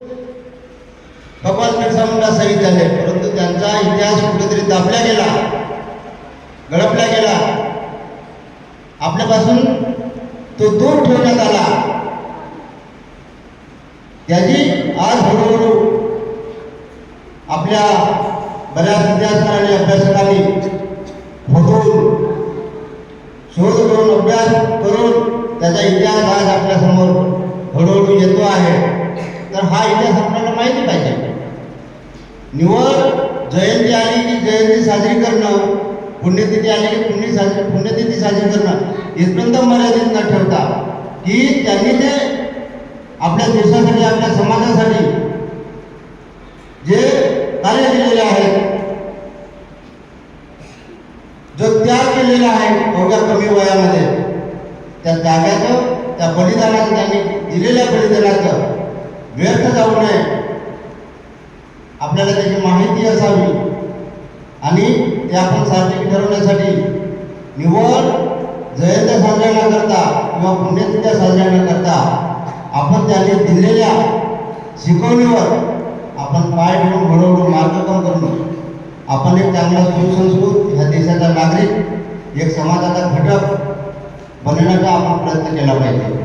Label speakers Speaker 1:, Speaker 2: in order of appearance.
Speaker 1: भगवान बिरसा मुंडा शहीद झाले, परंतु त्यांचा इतिहास कुठेतरी दाबला गेला, गळपला गेला, आपल्यापासून तो दूर ठेवण्यात आला. त्याची आज हळूहळू आपल्या बऱ्याच इतिहासकारांनी अभ्यासकांनी होऊन शोध करून अभ्यास करून त्याचा इतिहास आज आपल्यासमोर हळूहळू येतो आहे. तर हा इतिहास आपल्याला माहिती पाहिजे. निवड जयंती आली की जयंती साजरी करणं, पुण्यतिथी आली की पुण्यतिथी साजरी करणं इथपर्यंत मर्यादित न ठेवता की त्यांनी जे आपल्या देशासाठी आपल्या समाजासाठी जे कार्य केलेले आहेत, जो त्याग केलेला आहे एवढ्या कमी वयामध्ये, त्या त्यागाचं त्या बलिदानाचं त्यांनी दिलेल्या बलिदानाचं व्यर्थ जाऊ नये, आपल्याला त्याची माहिती असावी आणि ते आपण सार्थकी ठरवण्यासाठी निवड जयंत्या साजऱ्या न करता किंवा पुण्यतिथ्या साजऱ्या न करता आपण त्यांनी दिलेल्या शिकवणीवर आपण पाय ठेवून हळूहळू मार्गक्रम करून आपण एक चांगला सुसंस्कृत ह्या देशाचा नागरिक, एक समाजाचा घटक बनण्याचा आपण प्रयत्न केला पाहिजे.